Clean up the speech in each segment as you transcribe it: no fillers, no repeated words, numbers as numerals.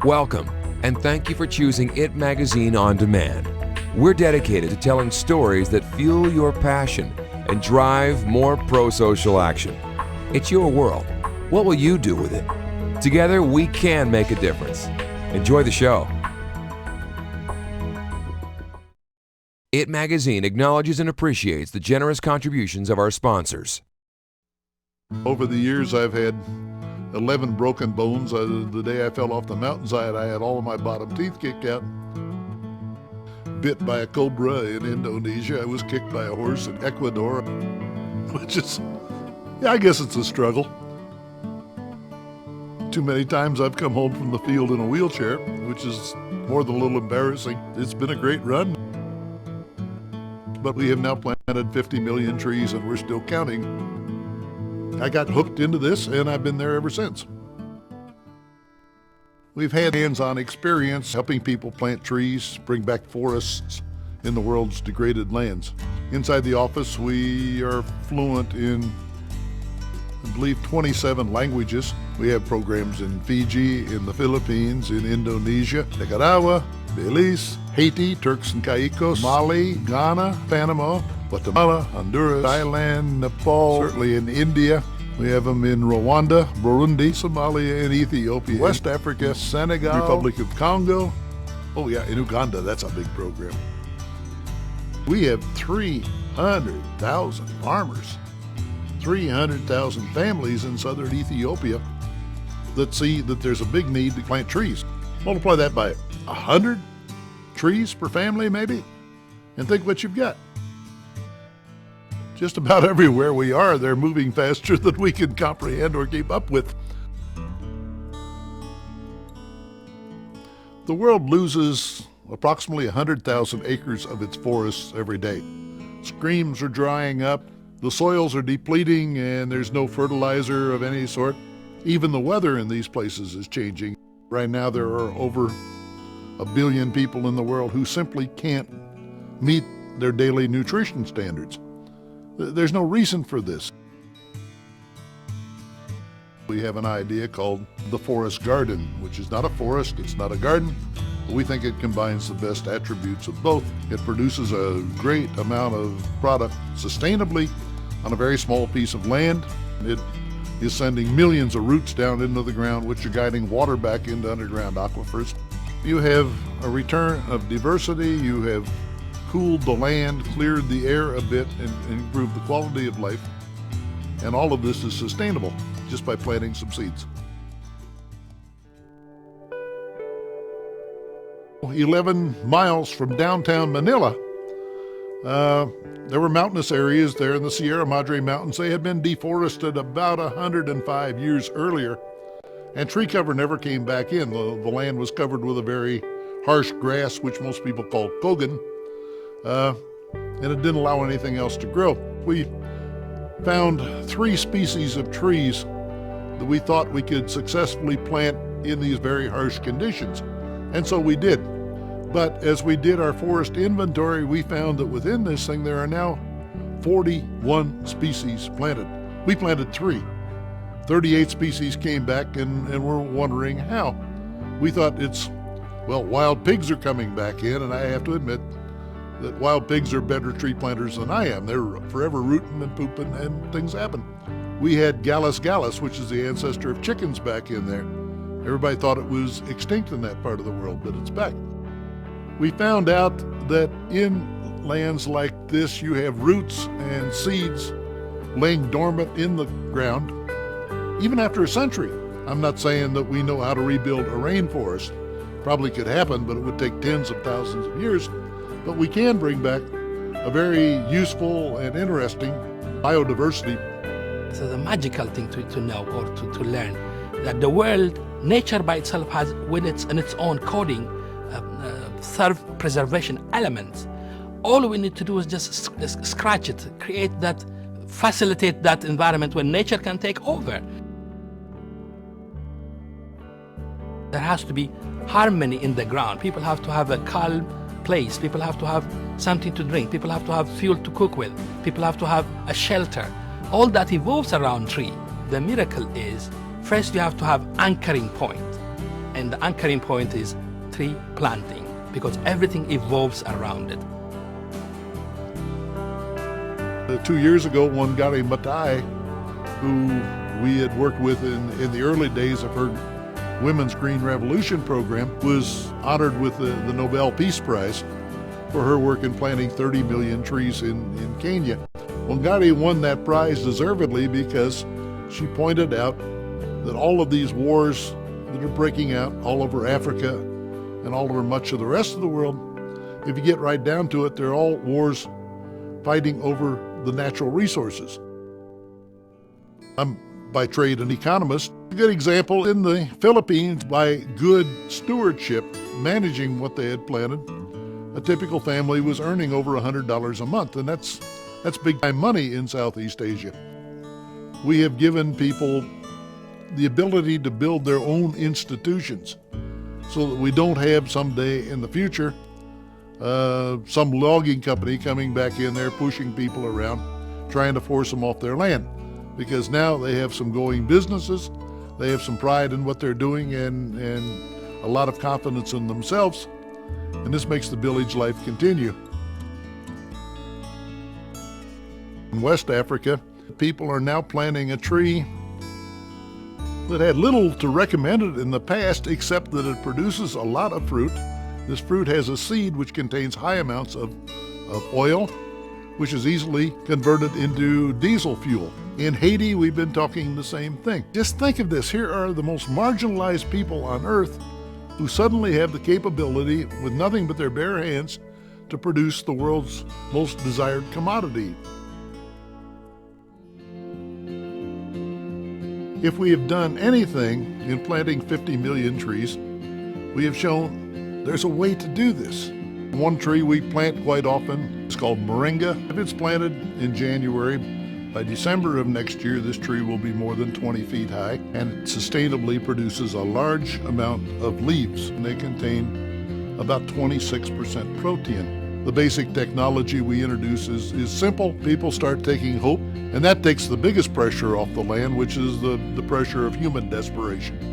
Welcome, and thank you for choosing IT Magazine On Demand. We're dedicated to telling stories that fuel your passion and drive more pro-social action. It's your world. What will you do with it? Together, we can make a difference. Enjoy the show. IT Magazine acknowledges and appreciates the generous contributions of our sponsors. Over the years, I've had 11 broken bones. The day I fell off the mountainside, I had all of my bottom teeth kicked out. Bit by a cobra in Indonesia. I was kicked by a horse in Ecuador, which is, I guess it's a struggle. Too many times I've come home from the field in a wheelchair, which is more than a little embarrassing. It's been a great run. But we have now planted 50 million trees and we're still counting. I got hooked into this and I've been there ever since. We've had hands-on experience helping people plant trees, bring back forests in the world's degraded lands. Inside the office, we are fluent in, I believe, 27 languages. We have programs in Fiji, in the Philippines, in Indonesia, Nicaragua, Belize, Haiti, Turks and Caicos, Mali, Ghana, Panama, Guatemala, Honduras, Thailand, Nepal, certainly in India. We have them in Rwanda, Burundi, Somalia, and Ethiopia, West Africa, Senegal, Republic of Congo. Oh yeah, in Uganda, that's a big program. We have 300,000 farmers, 300,000 families in southern Ethiopia that see that there's a big need to plant trees. Multiply that by 100 trees per family maybe, and think what you've got. Just about everywhere we are, they're moving faster than we can comprehend or keep up with. The world loses approximately 100,000 acres of its forests every day. Streams are drying up, the soils are depleting, and there's no fertilizer of any sort. Even the weather in these places is changing. Right now there are over 1 billion people in the world who simply can't meet their daily nutrition standards. There's no reason for this. We have an idea called the forest garden, which is not a forest, it's not a garden, but we think it combines the best attributes of both. It produces a great amount of product sustainably on a very small piece of land. It is sending millions of roots down into the ground, which are guiding water back into underground aquifers. You have a return of diversity, you have cooled the land, cleared the air a bit, and improved the quality of life. And all of this is sustainable just by planting some seeds. 11 miles from downtown Manila, there were mountainous areas there in the Sierra Madre Mountains. They had been deforested about 105 years earlier, and tree cover never came back in. The land was covered with a very harsh grass, which most people call kogan, and it didn't allow anything else to grow. We found 3 species of trees that we thought we could successfully plant in these very harsh conditions, and so we did. But as we did our forest inventory, we found that within this thing there are now 41 species planted. We planted 3. 38 species came back, and we're wondering how. We thought wild pigs are coming back in, and I have to admit that wild pigs are better tree planters than I am. They're forever rooting and pooping, and things happen. We had Gallus gallus, which is the ancestor of chickens, back in there. Everybody thought it was extinct in that part of the world, but it's back. We found out that in lands like this, you have roots and seeds laying dormant in the ground, even after a century. I'm not saying that we know how to rebuild a rainforest. Probably could happen, but it would take tens of thousands of years. But we can bring back a very useful and interesting biodiversity. So the magical thing to know or to learn that the world, nature by itself has in its own coding, self-preservation elements. All we need to do is just scratch it, facilitate that environment where nature can take over. There has to be harmony in the ground. People have to have a calm place. People have to have something to drink. People have to have fuel to cook with. People have to have a shelter. All that evolves around tree. The miracle is, first you have to have anchoring point. And the anchoring point is tree planting, because everything evolves around it. 2 years ago, Wangari Maathai, who we had worked with in the early days of her Women's Green Revolution program, was honored with the Nobel Peace Prize for her work in planting 30 million trees in Kenya. Wangari won that prize deservedly because she pointed out that all of these wars that are breaking out all over Africa and all over much of the rest of the world, if you get right down to it, they're all wars fighting over the natural resources. I'm by trade an economist. A good example, in the Philippines, by good stewardship, managing what they had planted, a typical family was earning over $100 a month, and that's big time money in Southeast Asia. We have given people the ability to build their own institutions so that we don't have someday in the future some logging company coming back in there pushing people around, trying to force them off their land. Because now they have some going businesses, they have some pride in what they're doing, and a lot of confidence in themselves, and this makes the village life continue. In West Africa, people are now planting a tree that had little to recommend it in the past, except that it produces a lot of fruit. This fruit has a seed which contains high amounts of oil, which is easily converted into diesel fuel. In Haiti, we've been talking the same thing. Just think of this. Here are the most marginalized people on earth who suddenly have the capability, with nothing but their bare hands, to produce the world's most desired commodity. If we have done anything in planting 50 million trees, we have shown there's a way to do this. One tree we plant quite often is called moringa. If it's planted in January, by December of next year, this tree will be more than 20 feet high, and it sustainably produces a large amount of leaves, and they contain about 26% protein. The basic technology we introduce is simple. People start taking hope, and that takes the biggest pressure off the land, which is the pressure of human desperation.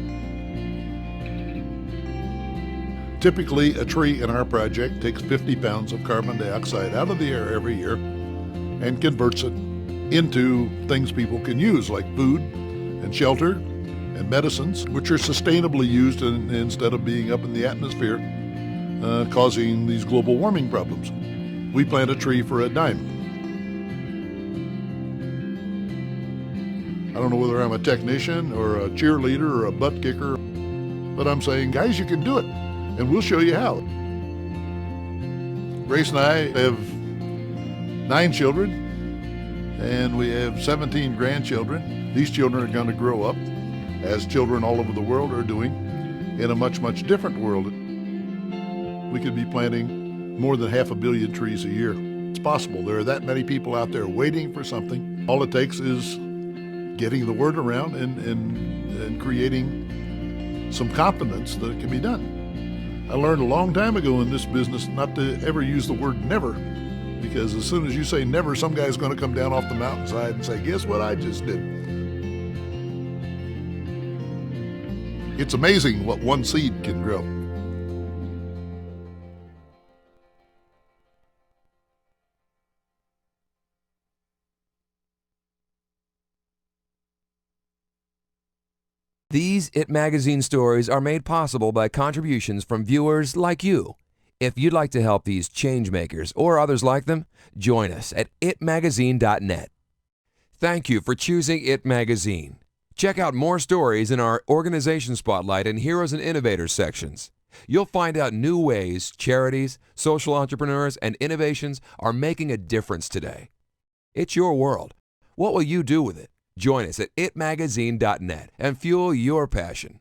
Typically, a tree in our project takes 50 pounds of carbon dioxide out of the air every year and converts it into things people can use, like food and shelter and medicines, which are sustainably used instead of being up in the atmosphere, causing these global warming problems. We plant a tree for a dime. I don't know whether I'm a technician or a cheerleader or a butt kicker, but I'm saying, guys, you can do it. And we'll show you how. Grace and I have 9 children, and we have 17 grandchildren. These children are going to grow up, as children all over the world are doing, in a much, much different world. We could be planting more than 500 million trees a year. It's possible. There are that many people out there waiting for something. All it takes is getting the word around and creating some confidence that it can be done. I learned a long time ago in this business not to ever use the word never, because as soon as you say never, some guy's going to come down off the mountainside and say, guess what I just did? It's amazing what one seed can grow. These IT Magazine stories are made possible by contributions from viewers like you. If you'd like to help these changemakers or others like them, join us at itmagazine.net. Thank you for choosing IT Magazine. Check out more stories in our Organization Spotlight and Heroes and Innovators sections. You'll find out new ways charities, social entrepreneurs, and innovations are making a difference today. It's your world. What will you do with it? Join us at itmagazine.net and fuel your passion.